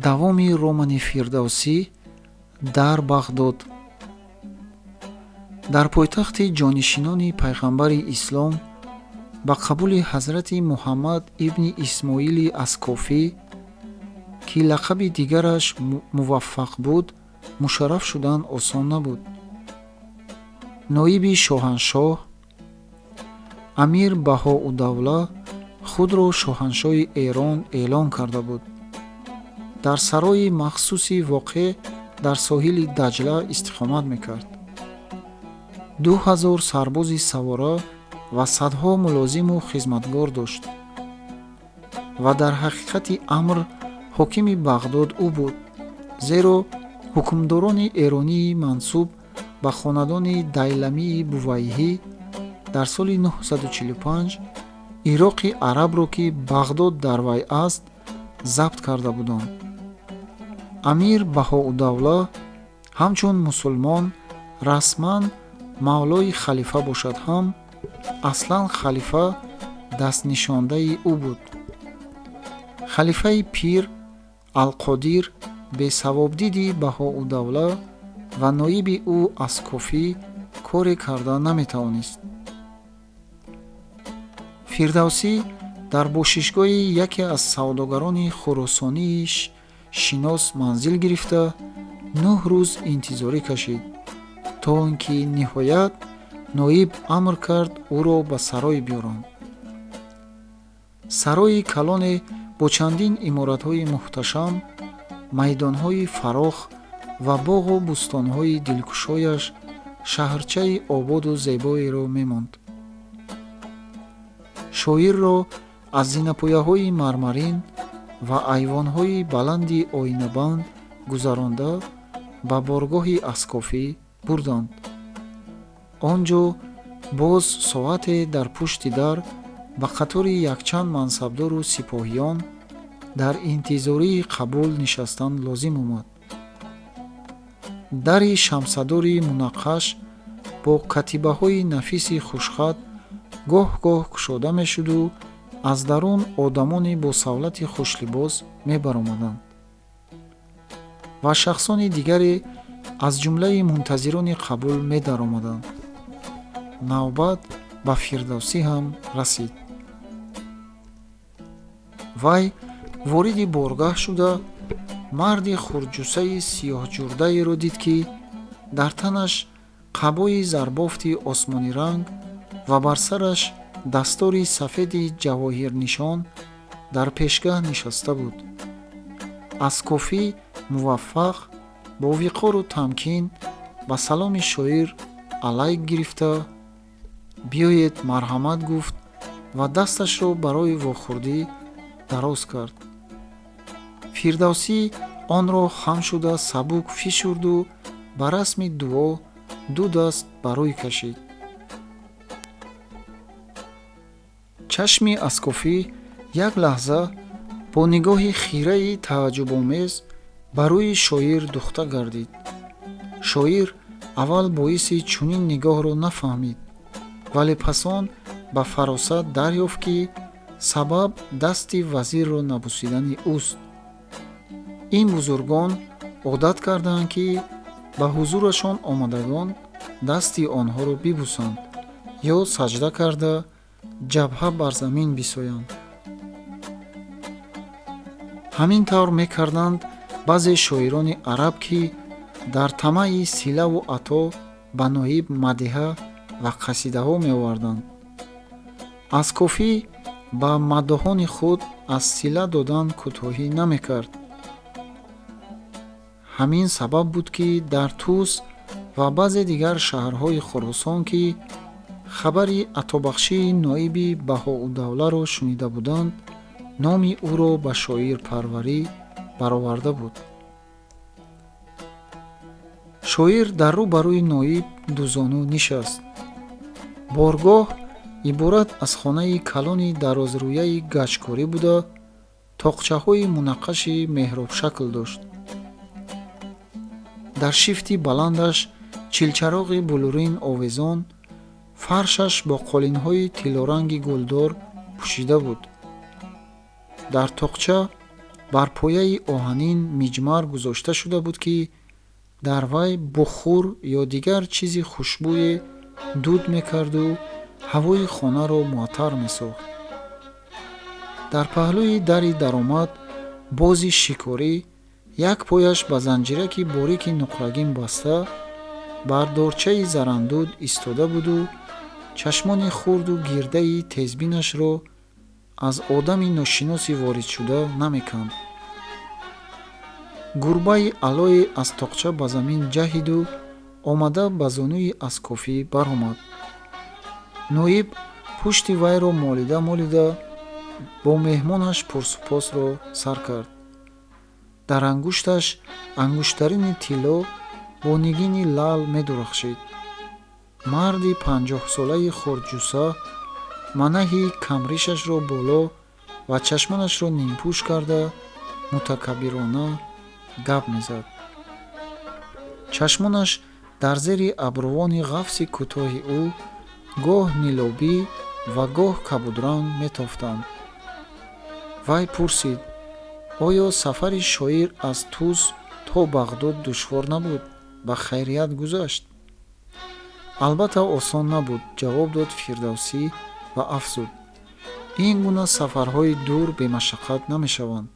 давоми романи Фирдавсӣ дар Бағдод. дар пойтахти ҷонишинони пайғамбари ислом ба қабули ҳазрати Муҳаммад ибни Исмоили Аскофӣ, ки лақаби дигараш Муваффақ буд, мушарраф шудан осон набуд. ноиби шоҳаншоҳ Амир Баҳоудавла худро шоҳаншоҳи Эрон эълон карда буд. дар сарои махсуси воқеъ дар соҳили Даҷла истиқомат мекард. 2000 сарбози савора ва садҳо мулозиму хизматгор дошт ва дар ҳақиқати амр ҳокими Бағдод ӯ буд, зеро ҳукмдорони эронии мансуб ба хонадони Дайламии Бувайҳӣ дар соли 945 ироқи арабро, ки Бағдод дар вай аст, забт карда буданд. Амир Баҳоудавла ҳамчун мусулмон расман мавлои халифа бошад ҳам, аслан халифа дастнишондаи ӯ буд. халифаи пир Алқодир бесавобдиди Баҳоудавла ва ноиби ӯ Аскофӣ коре карда наметавонист. Фирдавсӣ дар бошишгоҳи яке аз савдогарони хуросонии шинос манзил гирифта 9 рӯз интизорӣ кашид, то он ки ниҳоят ноиб амр кард ӯро ба сарой биёранд. сарои калоне бо чандин иморатҳои муҳташам, майдонҳои фарох ва боғу бӯстонҳои дилкушояш шаҳрчаи ободу зебоеро мемонд. шоирро аз зинапояҳои мармарин ва айвонҳои баланди оинабанд гузаронда ба боргоҳи Аскофӣ бурданд. он ҷо боз соате дар пушти дар ба қатори якчанд мансабдору сипоҳиён дар интизории қабул нишастан лозим омад. дари шамсадори мунаққаш бо катибаҳои нафиси хушхат гоҳ-гоҳ кушода мешуду аз дарун одамони босавлати хушлибос мебаромаданд ва шахсони дигаре аз ҷумлаи мунтазирони қабул медаромаданд. навбат ба Фирдавсӣ ҳам расид. вай вориди боргаҳ шуда марди хурҷусаи сиёҳҷурдаеро дид, ки дар танаш қабои зарбофти осмонӣ ранг ва бар сараш дастори сафеди ҷавоҳирнишон дар пешгаҳ нишаста буд. Аскофӣ Муваффақ бо виқору тамкин ба саломи шоир алайк гирифта биёед марҳамат гуфт ва дасташро барои вохӯрдӣ дароз кард. Фирдавсӣ онро хам шуда сабук фишурду ба расми дуо ду даст ба рӯй кашид. чашми Аскофӣ як лаҳза бо нигоҳи хираи тааҷҷубомез ба рӯи шоир духта гардид. шоир аввал боиси чунин нигоҳро нафаҳмид, вале пас он ба фаросат дарёфт, ки сабаб дасти вазирро набусидани ӯст. ин бузургон одат карданд, ки ба ҳузурашон омадагон дасти онҳоро бибусанд ё саҷда карда ҷабҳа бар замин бисоянд. ҳамин тавр мекарданд баъзе шоирони араб, ки дар тамаи силаву ато ба ноиб мадиҳа ва қасидаҳо меоварданд. Аскофӣ ба маддоҳони худ аз сила додан кӯтоҳӣ намекард. ҳамин сабаб буд, ки дар Тус ва баъзе дигар шаҳрҳои Хӯросон, ки хабари атобахшии ноиби Баҳоудавларо шунида буданд, номи ӯро ба шоирпарварӣ бароварда буд. шоир дар рӯ ба рӯи ноиб дузону нишаст. боргоҳ иборат аз хонаи калони дарозрӯяи гаҷкорӣ буда, тоқчаҳои мунаққаши меҳробшакл дошт. дар шифти баландаш чилчароғи блурин овезон, фаршаш бо қолинҳои тилоранги гулдор пӯшида буд. дар тоқча бар пояи оҳанин миҷмар гузошта шуда буд, ки дар вай бухур ё дигар чизи хушбӯе дуд мекарду ҳавои хонаро муаттар месохт. дар паҳлӯи дари даромад бози шикорӣ як пояш ба занҷираки борики нуқрагин баста бар дорчаи зарандуд истода буду чашмони хурду гирдаи тезбинашро аз одами ношиноси воридшуда намеканд. гурбаи алое аз тоқча ба замин ҷаҳиду омада ба зонуи Аскофӣ баромад. ноиб пушти вайро молида бо меҳмонаш пурсупосро сар кард. дар ангушташ ангуштарини тилло бо нигини лаъл медурахшид. марди 50-солаи хурдҷуса манаҳи камришашро боло ва чашманашро нимпӯш карда мутакаббирона гап мезад. чашмонаш дар зери абрувони ғафси кӯтоҳи ӯ гоҳ нилобӣ ва гоҳ кабудранг метофтанд. вай пурсид: оё сафари шоир аз Туз то Бағдод душвор набуд? ба хайрият гузашт? албатта осон набуд, ҷавоб дод Фирдавсӣ ва афзуд: ин гуна сафарҳои дур бемашаққат намешаванд.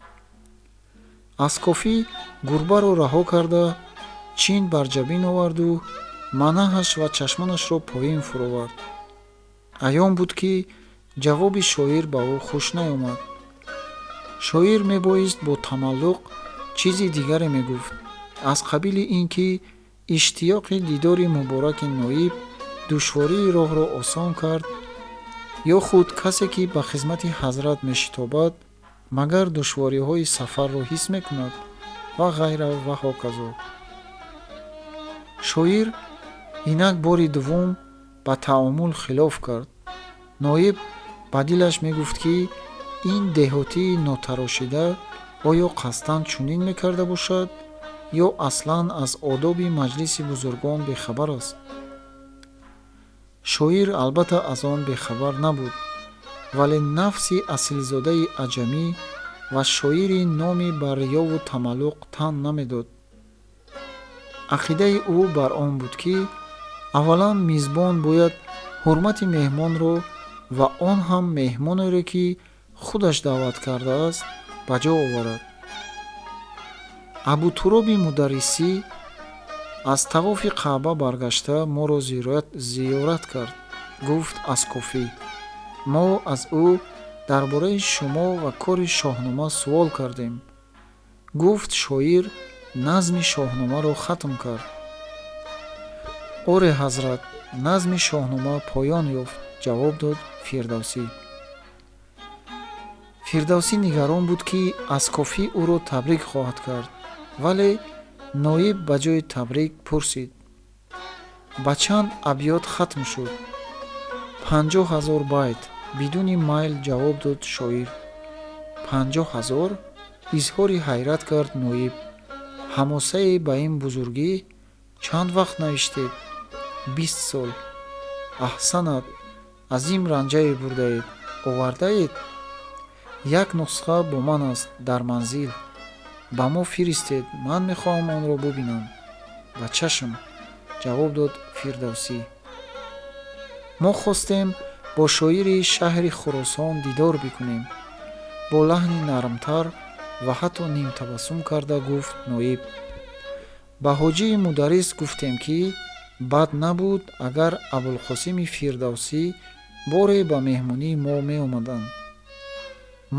Аскофӣ гурбаро раҳо карда чин бар ҷабин оварду манаҳаш ва чашманашро поин фуровард. аён буд, ки ҷавоби шоир ба ӯ хуш наёмад. шоир мебоист бо тамаллуқ чизи дигаре мегуфт, аз қабили ин ки иштиёқи дидори мубораки ноиб душвории роҳро осон кард, ё худ касе ки ба хизмати ҳазрат мешитобад магар душвориҳои сафарро ҳис мекунад ва ғайра ва ҳоказо. шоир инак бори дуввум ба таомул хилоф кард. ноиб ба дилаш мегуфт, ки ин деҳотии нотарошида оё қасдан чунин мекарда бошад ё аслан аз одоби маҷлиси бузургон бехабар аст. шоир албатта аз он бехабар набуд, вале нафси асилзодаи аҷамӣ ва шоири номи ба риёву тамаллуқ тан намедод. ақидаи ӯ бар он буд, ки аввалан мизбон бояд ҳурмати меҳмонро ва он ҳам меҳмонеро, ки худаш даъват кардааст, ба ҷо оварад. абутуроби мударрисӣ аз тавофи Каъба баргашта моро зиёрат кард. гуфт Аскофӣ: мо аз ӯ дар бораи шумо ва кори шоҳнома суол кардем. гуфт шоир назми шоҳномаро хатм кард. оре ҳазрат, назми шоҳнома поён ёфт, ҷавоб дод Фирдавсӣ. Фирдавсӣ нигарон буд, ки Аскофӣ ӯро табрик хоҳад кард, вале ноиб ба ҷои табрик пурсид: ба чанд абьёт хатм шуд? 50,000 байт, бидуни майл ҷавоб дод шоир. 50,000? изҳори ҳайрат кард ноиб. ҳамосае ба ин бузургӣ? чанд вақт навиштед? 20 сол. аҳсанат, азим ранҷае бурдаед, овардаед? як нусха бо ман аст дар манзил. ба мо фиристед, ман мехоҳам онро бубинам. ба чашм, ҷавоб дод Фирдавсӣ. мо хостем бо шоири шаҳри Хуросон дидор бикунем. бо лаҳни нармтар ва ҳатто нимтабассум карда гуфт ноиб: ба ҳоҷии мударрис гуфтем, ки бад набуд агар Абулқосими Фирдавсӣ боре ба меҳмонии мо меомаданд.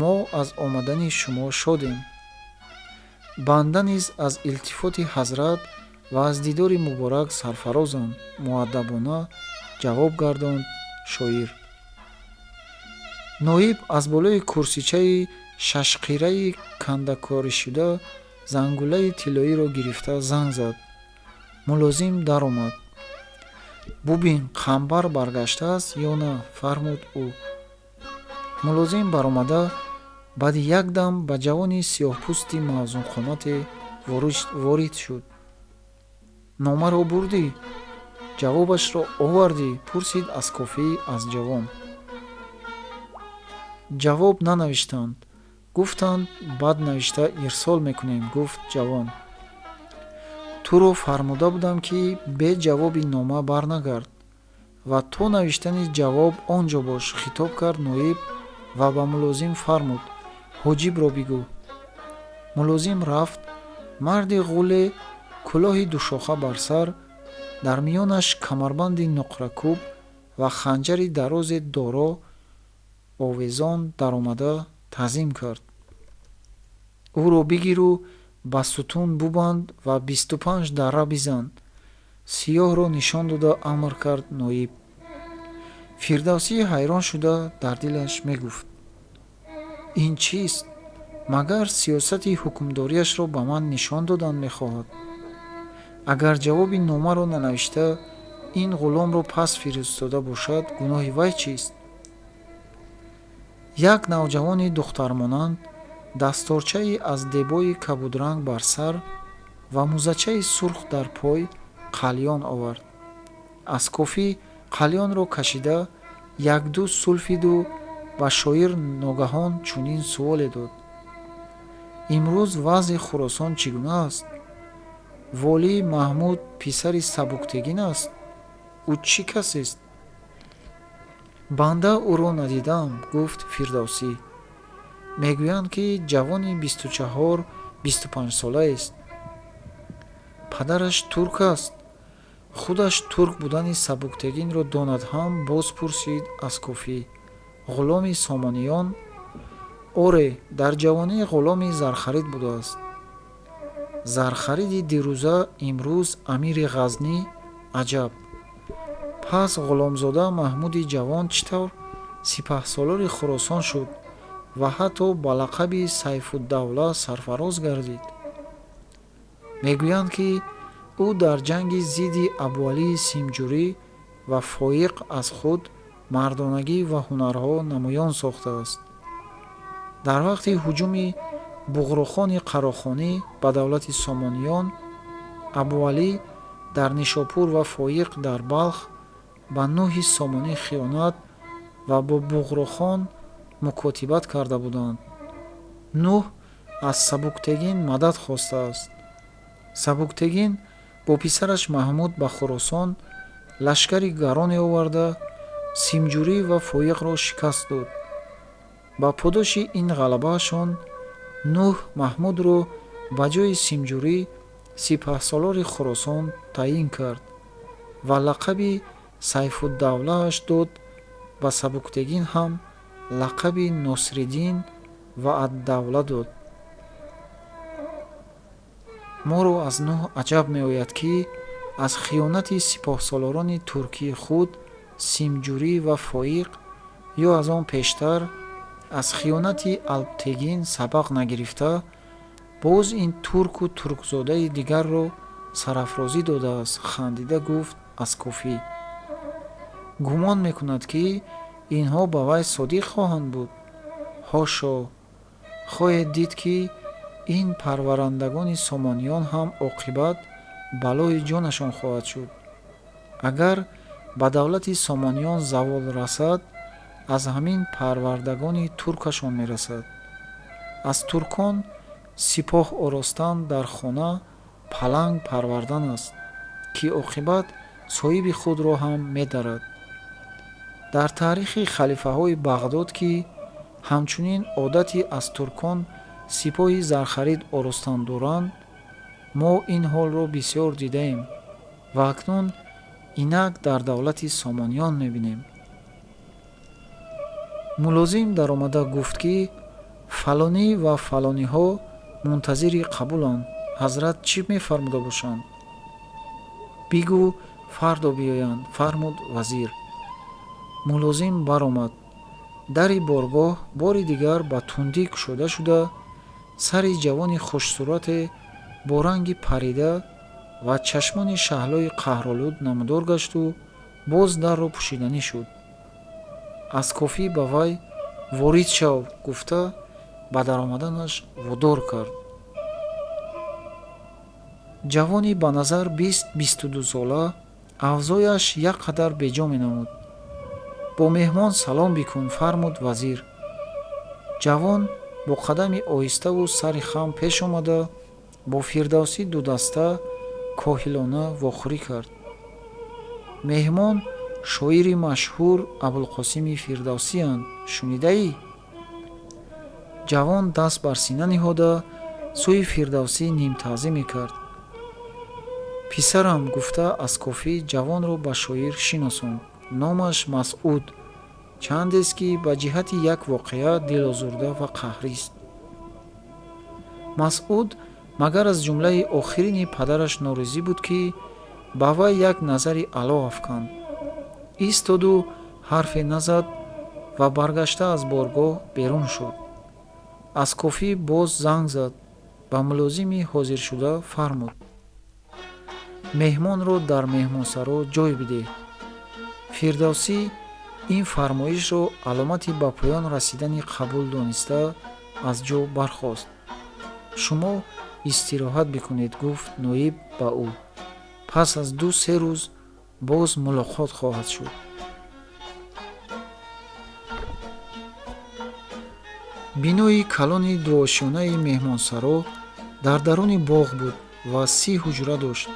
мо аз омадани шумо шодем. банда низ аз илтифоти ҳазрат ва аз дидори муборак сарфарозам, муаддабона ҷавоб гардонд шоир. ноиб аз болои курсичаи шашқираи кандакоришуда зангулаи тиллоиро гирифта занг зад. мулозим даромад. бубин, қамбар баргаштааст ё на? фармуд ӯ. мулозим баромада баъди як дам ба ҷавони сиёҳпӯсти мавзунқомате ворид шуд. номаро бурдӣ? ҷавобашро овардӣ? пурсид Аскофӣ аз ҷавон. ҷавоб нанавиштанд. гуфтанд бад навишта ирсол мекунем. гуфт ҷавон: туро фармуда будам ки бе ҷавоби нома барнагард ва то навиштани ҷавоб он ҷо бош. хитоб кард ноиб ва ба мулозим фармуд: ҳоҷибро бигӯ. мулозим рафт. марди ғуле кӯлоҳи душоха бар сар, дар миёнаш камарбанди нуқракӯб ва ханҷари дарозе доро овезон даромада тазим кард. ӯро бигиру ба сутун бубанд ва 25 дарра бизан. сиёҳро нишон дода амр кард ноиб. фирдавсӣ ҳайрон шуда дар дилаш мегуфт: ин чист? магар сиёсати ҳукмдориашро ба ман нишон додан мехоҳад? агар ҷавоби номаро нанавишта ин ғуломро пас фиристода бошад, гуноҳи вай чист? як навҷавони духтармонанд дасторчаи аз дебои кабудранг бар сар ва музачаи сурх дар пой қалён овард. аскофӣ қалёнро кашида якду сулфиду ба шоир ногаҳон чунин суоле дод: имрӯз вазъи Хӯросон чӣ гуна аст? волӣ Маҳмуд писари Сабуктегин аст? ӯ чӣ касест? банда ӯро надидам, гуфт Фирдавсӣ. мегӯянд ки ҷавони 24-25 солаест. падараш турк аст. худаш турк будани Сабуктегинро донад ҳам? боз пурсид Аскофӣ. ғуломи Somoniyon? оре, дар ҷавонӣ ғуломи Зархарид будааст. Зархариди дирӯза имрӯз амири Ғазнӣ? аҷаб! пас ғуломзода Маҳмуди ҷавон чӣ тавр сипаҳсолори Хӯросон шуд ва ҳатто ба лақаби Сайфуддавла сарфароз гардид? мегӯянд ки ӯ дар ҷанги зидди Абуалии Симҷурӣ ва Фоиқ аз худ мардонагӣ ва ҳунарҳо намоён сохтааст. дар вақти ҳуҷуми Буғрохони Қарохонӣ ба давлати Somoniyon, Абуалӣ дар Нишопур ва Фоиқ дар Балх ба Нӯҳи Сомонӣ хиёнат ва бо Буғрохон мукотибат карда буданд. Нӯҳ аз Сабуктегин мадад хостааст. Сабуктегин бо писараш Маҳмуд ба Хӯросон лашкари гароне оварда Симҷурӣ ва Фоиқро шикаст дод. ба подоши ин ғалабаашон Нӯҳ Маҳмудро ба ҷои Симҷурӣ сипаҳсолори Хӯросон таъин кард ва лақаби Сайфуддавлааш дод. ба Сабуктегин ҳам лақаби Носириддин ва Аддавла дод. моро аз Нӯҳ аҷаб меояд, ки аз хиёнати сипоҳсолорони туркии худ Симҷурӣ ва Фоиқ ё аз он пештар аз хиёнати Алптегин сабақ нагирифта, боз ин турку туркзодаи дигарро сарафрозӣ додааст. хандида гуфт Аскофӣ: гумон мекунад, ки инҳо ба вай содиқ хоҳанд буд? ҳошо! хоҳед дид, ки ин парварандагони Somoniyon ҳам оқибат балои ҷонашон хоҳад шуд. агар ба давлати Somoniyon завол расад, аз ҳамин парвардагони туркашон мерасад. аз туркон сипоҳ оростан дар хона паланг парвардан аст, ки оқибат соҳиби худро ҳам медарад. дар таърихи халифаҳои Бағдод, ки ҳамчунин одати аз туркон сипоҳи Зархарид оростан доранд, мо ин ҳолро бисёр дидаем ва акнун инак дар давлати Somoniyon мебинем. мулозим даромада гуфт, ки фалонӣ ва фалониҳо мунтазири қабуланд. ҳазрат чӣ мефармуда бошанд? бигӯ фардо биёянд, фармуд вазир. мулозим баромад. дари боргоҳ бори дигар ба тундӣ кушода шуда, сари ҷавони хушсурате бо ранги парида ва чашмони шаҳлои қаҳролуд намудор гашту боз дарро пӯшиданӣ шуд. Аскофӣ ба вай ворид шав гуфта ба даромаданаш водор кард. ҷавони ба назар 20-22 сола авзояш як қадар беҷо менамуд. бо меҳмон салом бикун, фармуд вазир. ҷавон бо қадами оҳиставу сари хам пеш омада бо Фирдавсӣ дудаста коҳилона вохӯрӣ кард. меҳмон шоири машҳур Абулқосими Фирдавсиянд, шунидаӣ? ҷавон даст бар сина ниҳода сӯи Фирдавсӣ нимтаъзим мекард. писарам, гуфта Аскофӣ ҷавонро ба шоир шиносонд. номаш Масъуд, чандест ки ба ҷиҳати як воқеа дилозурда ва қаҳрист. Масъуд магар аз ҷумлаи охирини падараш норизӣ буд, ки ба вай як назари аъло афканд. истоду ҳарфе назад ва баргашта аз боргоҳ берун шуд. Аскофӣ боз занг зад, ба мулозими ҳозиршуда фармуд: меҳмонро дар меҳмонсаро ҷой бидеҳ. Фирдавсӣ ин фармоишро аломати ба поён расидани қабул дониста аз ҷо бархост. шумо истироҳат бикунед, гуфт ноиб ба ӯ. пас аз 2-3 рӯз боз мулоқот хоҳад шуд. бинои калони дуошёнаи меҳмонсаро дар даруни боғ буд ва 30 ҳуҷра дошт.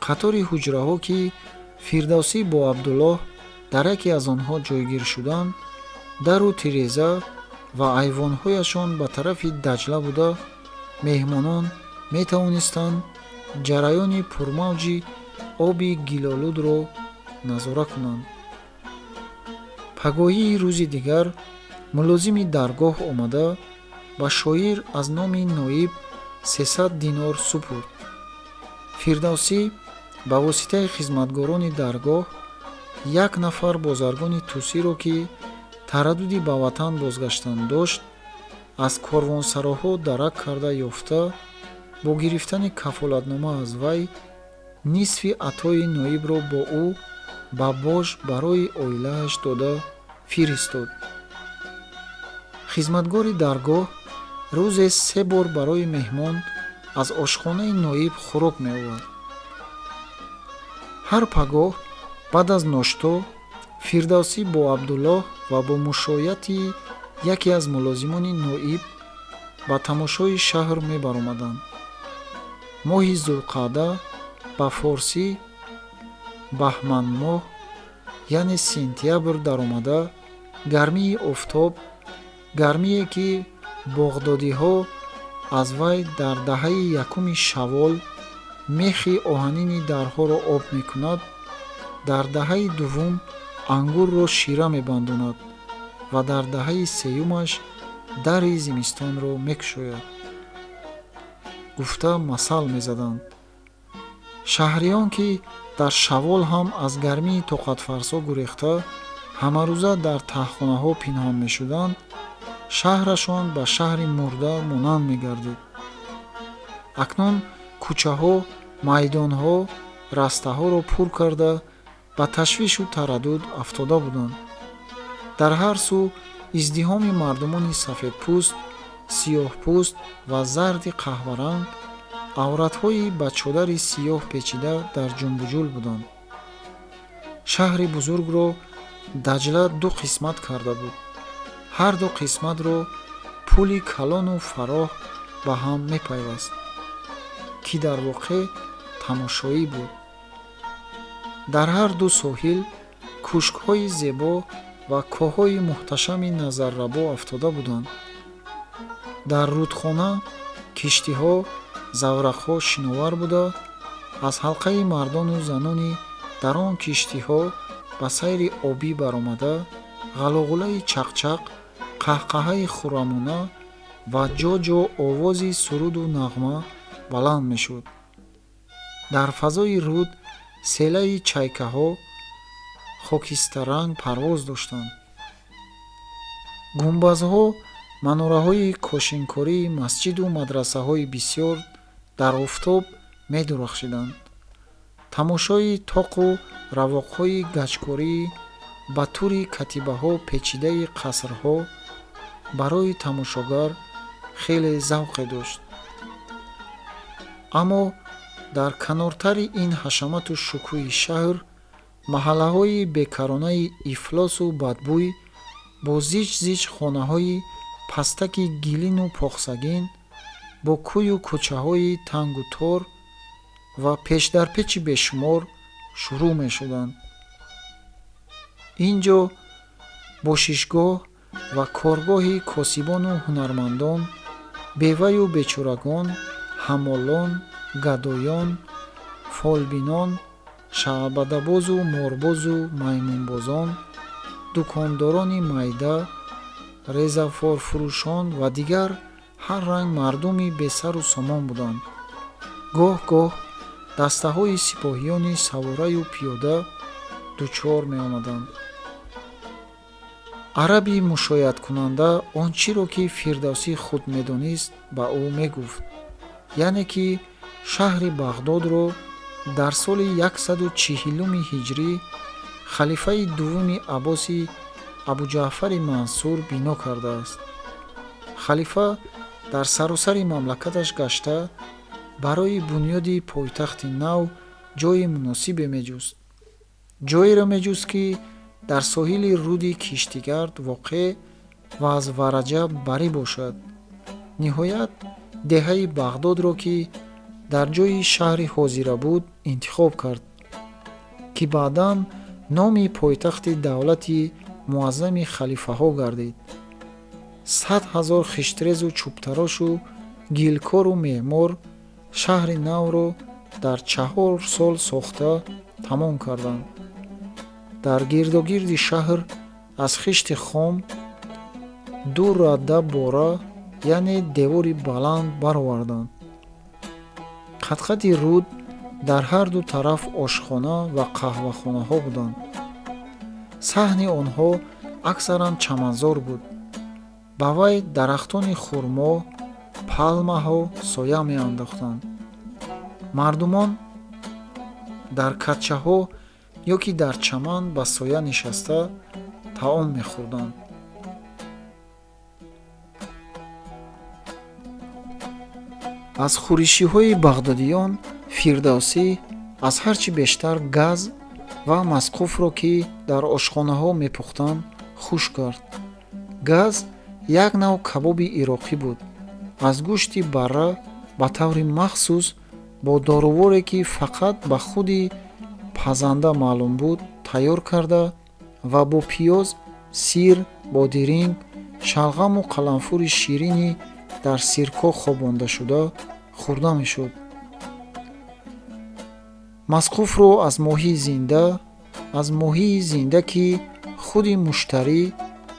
қатори ҳуҷраҳо, ки Фирдавсӣ бо Абдуллоҳ дар яке аз онҳо ҷойгир шуданд, дару тиреза ва айвонҳояшон ба тарафи Даҷла буда, меҳмонон метавонистанд ҷараёни пурмавҷи оби гилолудро назора кунанд. пагоҳии рӯзи дигар мулозими даргоҳ омада ба шоир аз номи ноиб 300 динор супурд. Фирдавсӣ ба воситаи хизматгорони даргоҳ як нафар бозаргони тусиро, ки тараддуди ба ватан бозгаштан дошт, аз корвонсароҳо дарак карда ёфта, бо гирифтани кафолатнома аз вай нисфи атои ноибро бо ӯ ба бож барои оилааш дода фиристод. хизматгори даргоҳ рӯзе 3 бор барои меҳмон аз ошхонаи ноиб хӯрок меовард. ҳар пагоҳ баъд аз ношто Фирдавсӣ бо Абдуллоҳ ва бо мушояти яке аз мулозимони ноиб ба тамошои шаҳр мебаромаданд. моҳи Зулқаъда ба форсӣ баҳманмоҳ, яъне сентябр даромада, гармии офтоб, гармие ки боғдодиҳо аз вай дар даҳаи 1 шаввол мехи оҳанини дарҳоро об мекунад, дар даҳаи 2 ангурро шира мебандонад ва дар даҳаи 3-умаш дари зимистонро мекушояд, гуфта масал мезаданд. шаҳриён, ки дар шаввол ҳам аз гармии тоқатфарсо гурехта ҳамарӯза дар таҳхонаҳо пинҳон мешуданд, шаҳрашон ба шаҳри мурда монанд мегардид. акнун кӯчаҳо, майдонҳо, растаҳоро пур карда ба ташвишу тараддуд афтода буданд. дар ҳар сӯ издиҳоми мардумони сафедпӯст, сиёҳпӯст ва зарди қаҳваранг, авратҳои ба чодари сиёҳ печида дар ҷунбуҷул буданд. шаҳри бузургро Даҷла 2 қисмат карда буд. ҳар 2 қисматро пули калону фароҳ ба ҳам мепайваст, ки дар воқеъ тамошоӣ буд. дар ҳар 2 соҳил кӯшкҳои зебо ва коҳҳои муҳташами назаррабо афтода буданд. дар рудхона киштиҳо, заврақҳо шиновар буда, аз ҳалқаи мардону занони дар он киштиҳо ба сайри обӣ баромада, ғалоғулаи чақчақ, қаҳқаҳаи хуррамона ва ҷо овози суруду нағма баланд мешуд. дар фазои руд селаи чайкаҳо хокистаранг парвоз доштанд. гумбазҳо, манораҳои кошинкории масҷиду мадрасаҳои бисёр дар офтоб медурахшиданд. тамошои тоқу равоқҳои гаҷкорӣ ба тури катибаҳо печидаи қасрҳо барои тамошогар хеле завқе дошт. аммо дар канортари ин ҳашамату шукӯҳи шаҳр, маҳаллаҳои бекаронаи ифлосу бадбӯй бо зич хонаҳои пастаки гилину похсагин бо кӯю кӯчаҳои тангу тор ва пешдарпечи бешумор шурӯъ мешуданд. ин ҷо бошишгоҳ ва коргоҳи косибону ҳунармандон, беваю бечорагон, ҳамолон, гадоён, фолбинон, шаъбадабозу морбозу маймунбозон, дукондорони майда, резафорфурӯшон ва дигар ҳар ранг мардуми бесару сомон буданд. гоҳ-гоҳ дастаҳои сипоҳиёни савораю пиёда дучор меомаданд. араби мушоядкунанда он чиро ки Фирдавсӣ худ медонист ба ӯ мегуфт, яъне ки шаҳри Бағдодро дар соли 140 ҳиҷрӣ халифаи дуввуми Аббоси Абуҷаъфари Мансур бино кардааст. халифа дар саросари мамлакаташ гашта барои бунёди пойтахти нав ҷойи муносибе меҷуст. ҷойеро меҷуст ки дар соҳили руди киштигард воқеъ ва аз вараҷа барӣ бошад. ниҳоят деҳаи Бағдодро ки дар ҷойи шаҳри ҳозира буд интихоб кард, ки баъдан номи пойтахти давлати муаззами халифаҳо гардид. 100 000 хиштрезу чӯбтарошу гилкору меъмор шаҳри навро дар 4 сол сохта тамом карданд. дар гирдогирди шаҳр аз хишти хом 2 радда бора, яъне девори баланд бароварданд. қатқати руд дар ҳар ду тараф ошхона ва қаҳвахонаҳо буданд. саҳни онҳо аксаран чаманзор буд. ба вай дарахтони хурмо, палмаҳо соя меандохтанд. мардумон дар каччаҳо ё ки дар чаман ба соя нишаста таом мехӯрданд. аз хӯришиҳои бағдодиён Фирдавсӣ аз ҳар чӣ бештар газ ва масқуфро ки дар ошхонаҳо мепухтанд хуш кард. газ як нав кабоби ироқӣ буд. аз гӯшти барра ба таври махсус бо доруворе ки фақат ба худи пазанда маълум буд тайёр карда ва бо пиёз, сир, бодиринг, шалғаму қаламфури ширини дар сирко хобондашуда хӯрда мешуд. масқуфро аз моҳии зинда ки худи муштарӣ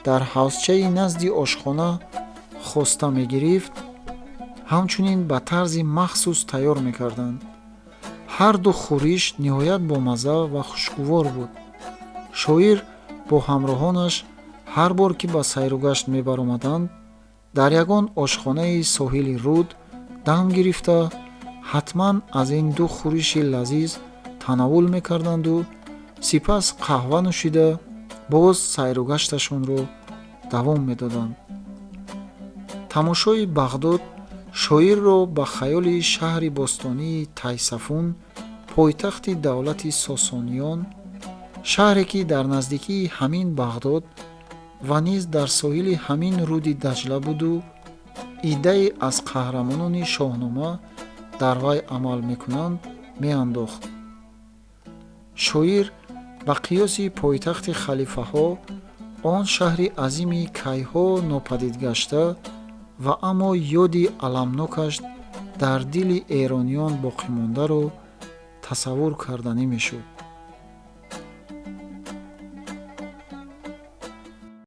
дар ҳавзчаи назди ошхона хоста мегирифт, ҳамчунин ба тарзи махсус тайёр мекарданд. ҳар ду хӯриш ниҳоят бомазза ва хушгувор буд. шоир бо ҳамроҳонаш ҳар бор ки ба сайругашт мебаромаданд, дар ягон ошхонаи соҳили руд дам гирифта ҳатман аз ин ду хӯриши лазиз танаввул мекарданду сипас қаҳва нӯшида боз сайругашташонро давом медоданд. тамошои Бағдод шоирро ба хаёли шаҳри бостонии Тайсафун, пойтахти давлати Сосониён, шаҳре ки дар наздикии ҳамин Бағдод ва низ дар соҳили ҳамин руди Даҷла буду иддаи аз қаҳрамонони шоҳнома дар вай амал мекунанд меандохт. шоир ба қиёси пойтахти халифаҳо он шаҳри азими кайҳо нопадид гашта ва аммо ёди аламнокаш дар дили эрониён боқимондаро тасаввур карданӣ мешуд.